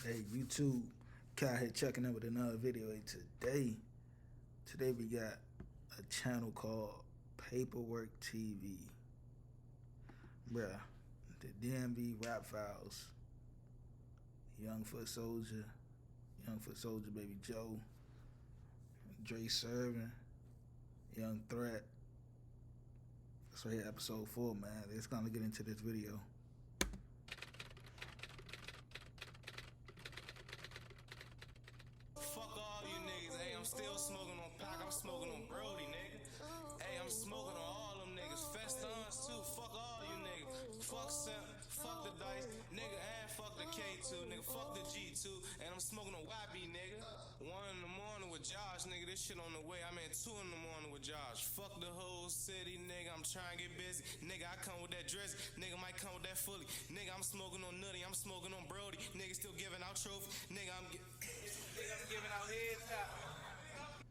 Hey, YouTube, Kai here checking in with another video. Hey, today we got a channel called Paperwork TV. Bruh, the DMV rap files, Young Foot Soldier Baby Joe, Dre Servin, Young Threat. That's right here, episode 4, man. Let's gonna get into this video. Fuck all you niggas, hey, I'm still smoking on Pac, I'm smoking on Brody, nigga. Hey, I'm smoking on all them niggas, Festons too, fuck all you niggas. Fuck Simp, fuck the Dice, nigga, and fuck the K2, nigga, fuck the G2, and I'm smoking on YB, nigga. 1 in the morning with Josh, nigga, this shit on the way, I'm at 2 in the morning with Josh. Fuck the whole city, nigga, I'm trying to get busy. Nigga, I come with that dress, nigga might come with that fully. Nigga, I'm smoking on Nutty, I'm smoking on Brody, nigga still giving out trophies, nigga, I'm giving out heads out.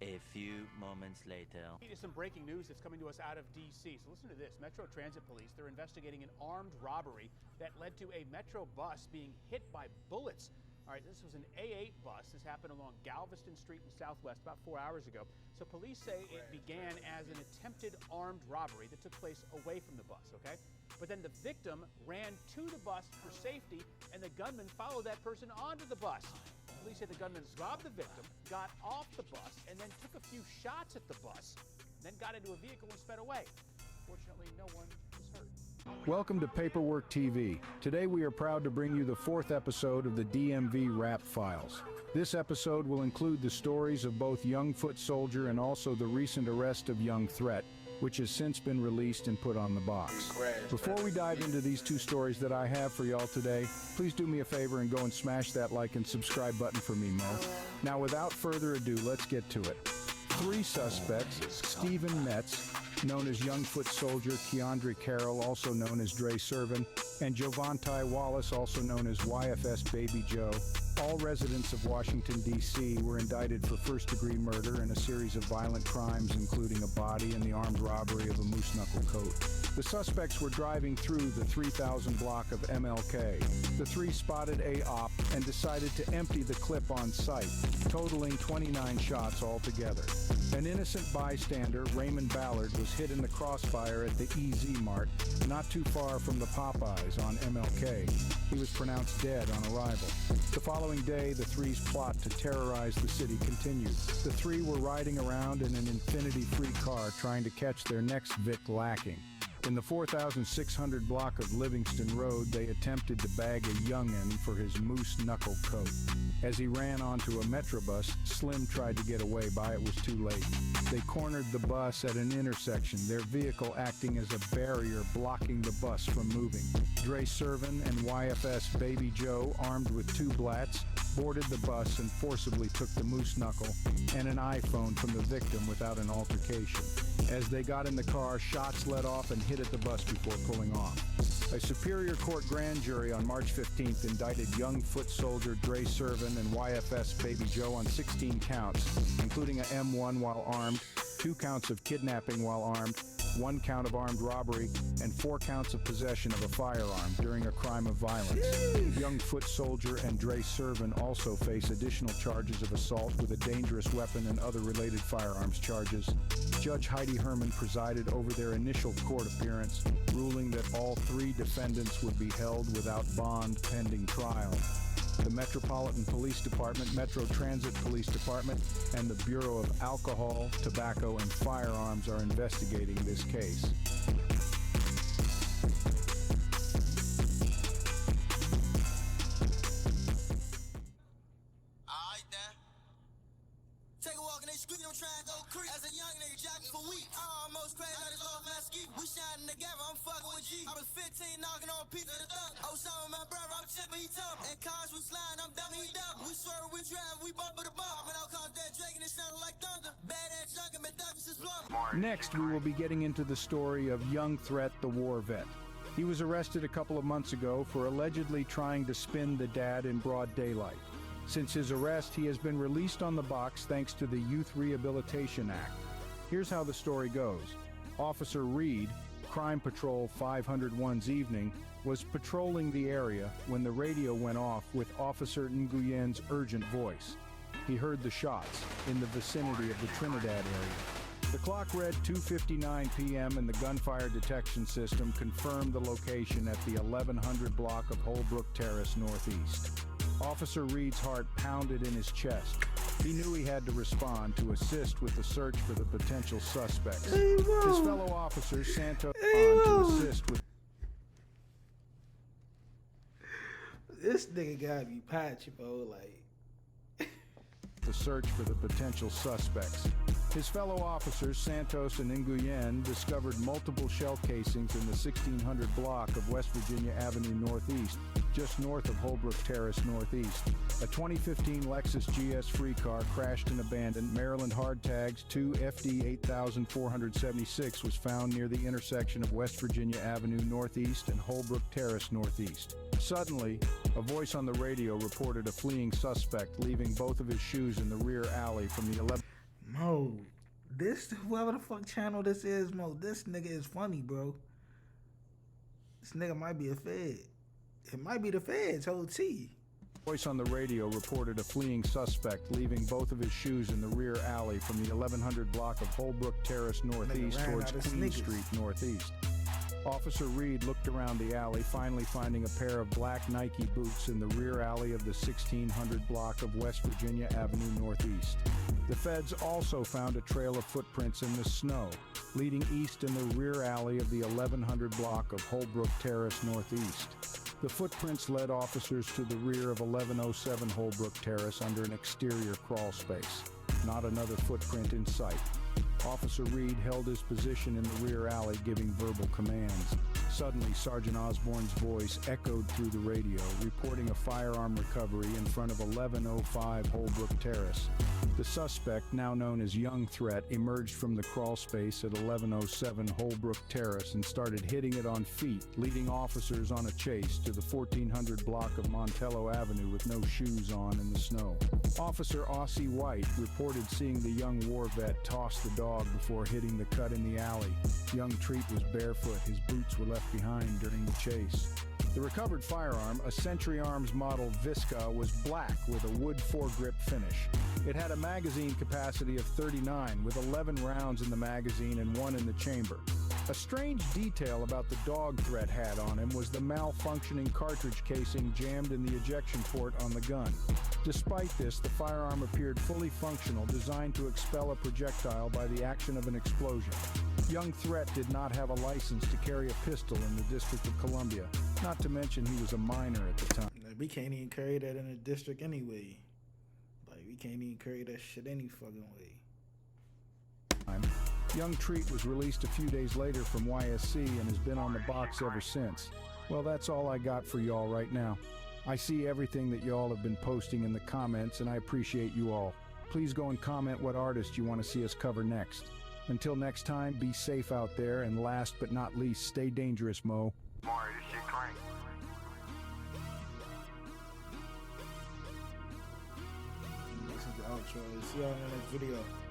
A few moments later. Here's some breaking news that's coming to us out of D.C. So listen to this. Metro Transit Police, they're investigating an armed robbery that led to a Metro bus being hit by bullets. All right, this was an A8 bus. This happened along Galveston Street in Southwest about 4 hours ago. So police say it began as an attempted armed robbery that took place away from the bus, okay? But then the victim ran to the bus for safety, and the gunman followed that person onto the bus. Police say the gunman robbed the victim, got off the bus, and then took a few shots at the bus, then got into a vehicle and sped away. Fortunately, no one was hurt. Welcome to Paperwork TV. Today we are proud to bring you the 4th episode of the DMV Rap Files. This episode will include the stories of both Young Foot Soldier and also the recent arrest of Young Threat, which has since been released and put on the box. Before we dive into these two stories that I have for y'all today, please do me a favor and go and smash that like and subscribe button for me, Mo. Now without further ado, let's get to it. 3 suspects, Stephen Metz, known as Young Foot Soldier, Keandre Carroll, also known as Dre Servin, and Jovantai Wallace, also known as YFS Baby Joe, all residents of Washington, D.C., were indicted for first-degree murder and a series of violent crimes, including a body and the armed robbery of a moose knuckle coat. The suspects were driving through the 3000 block of MLK. The 3 spotted a op and decided to empty the clip on site, totaling 29 shots altogether. An innocent bystander, Raymond Ballard, was hit in the crossfire at the EZ Mart, not too far from the Popeyes on MLK. He was pronounced dead on arrival. The following day, the 3's plot to terrorize the city continued. The 3 were riding around in an infinity-free car trying to catch their next Vic lacking. In the 4600 block of Livingston Road, they attempted to bag a young'un for his moose knuckle coat. As he ran onto a Metrobus, Slim tried to get away, but it was too late. They cornered the bus at an intersection, their vehicle acting as a barrier blocking the bus from moving. Dre Servin and YFS Baby Joe, armed with 2 blats, boarded the bus and forcibly took the moose knuckle and an iPhone from the victim without an altercation. As they got in the car, shots let off and hit at the bus before pulling off. A Superior Court grand jury on March 15th indicted Young Foot Soldier Dre Servin and YFS Baby Joe on 16 counts, including a M1 while armed, 2 counts of kidnapping while armed, 1 count of armed robbery, and 4 counts of possession of a firearm during a crime of violence. Young Foot Soldier and Dre Servin also face additional charges of assault with a dangerous weapon and other related firearms charges. Judge Heidi Herman presided over their initial court appearance, ruling that all 3 defendants would be held without bond pending trial. The Metropolitan Police Department, Metro Transit Police Department, and the Bureau of Alcohol, Tobacco, and Firearms are investigating this case. Alright then. Take a walk in the street, I'm trying to go creep. As a young nigga jocking for week, I almost crazy out of off my ski. We shining together, I'm fucking with G. I was 15 knocking on pizza the thumb. Oh, some of my brother, I'm chipping, he tough. And cars we sliding, I'm dumbing, he dumb. We swerve, we drive, we bump with the bump. When I call that Drake and it sounded like thunder. Badass junkin', man, Douglas is plumb. Next, we will be getting into the story of Young Threat, the war vet. He was arrested a couple of months ago for allegedly trying to spin the dad in broad daylight. Since his arrest, he has been released on the box thanks to the Youth Rehabilitation Act. Here's how the story goes. Officer Reed, Crime Patrol 501's evening, was patrolling the area when the radio went off with Officer Nguyen's urgent voice. He heard the shots in the vicinity of the Trinidad area. The clock read 2:59 p.m. and the gunfire detection system confirmed the location at the 1100 block of Holbrook Terrace Northeast. Officer Reed's heart pounded in his chest. He knew he had to respond to assist with the search for the potential suspects. Hey, His fellow officers, Santos, to assist with this nigga gotta be patchy, bro. Like, the search for the potential suspects. His fellow officers, Santos and Nguyen, discovered multiple shell casings in the 1600 block of West Virginia Avenue Northeast, just north of Holbrook Terrace Northeast. A 2015 Lexus GS free car crashed and abandoned. Maryland hard tags 2 FD 8476 was found near the intersection of West Virginia Avenue Northeast and Holbrook Terrace Northeast. Suddenly, a voice on the radio reported a fleeing suspect leaving both of his shoes in the rear alley from the 11. Mo, this, whoever the fuck channel this is, Mo, this nigga is funny, bro. This nigga might be a fed. It might be the feds, whole T. Voice on the radio reported a fleeing suspect leaving both of his shoes in the rear alley from the 1100 block of Holbrook Terrace Northeast towards Queen Street Northeast. Officer Reed looked around the alley, finally finding a pair of black Nike boots in the rear alley of the 1600 block of West Virginia Avenue Northeast. The feds also found a trail of footprints in the snow, leading east in the rear alley of the 1100 block of Holbrook Terrace Northeast. The footprints led officers to the rear of 1107 Holbrook Terrace under an exterior crawl space. Not another footprint in sight. Officer Reed held his position in the rear alley, giving verbal commands. Suddenly, Sergeant Osborne's voice echoed through the radio, reporting a firearm recovery in front of 1105 Holbrook Terrace. The suspect, now known as Young Threat, emerged from the crawl space at 1107 Holbrook Terrace and started hitting it on feet, leading officers on a chase to the 1400 block of Montello Avenue with no shoes on in the snow. Officer Aussie White reported seeing the young war vet toss the dog before hitting the cut in the alley. Young Treat was barefoot. His boots were left behind during the chase. The recovered firearm, a Century Arms model Visca, was black with a wood foregrip finish. It had a magazine capacity of 39 with 11 rounds in the magazine and 1 in the chamber. A strange detail about the dog Threat had on him was the malfunctioning cartridge casing jammed in the ejection port on the gun. Despite this, the firearm appeared fully functional, designed to expel a projectile by the action of an explosion. Young Threat did not have a license to carry a pistol in the District of Columbia, not to mention he was a minor at the time. Like, we can't even carry that in the district anyway. Like, we can't even carry that shit any fucking way. Young Treat was released a few days later from YSC and has been on the box ever since. Well, that's all I got for y'all right now. I see everything that y'all have been posting in the comments, and I appreciate you all. Please go and comment what artist you want to see us cover next. Until next time, be safe out there, and last but not least, stay dangerous, Mo. Maury, this shit crank. This is the outro. See y'all in the next video.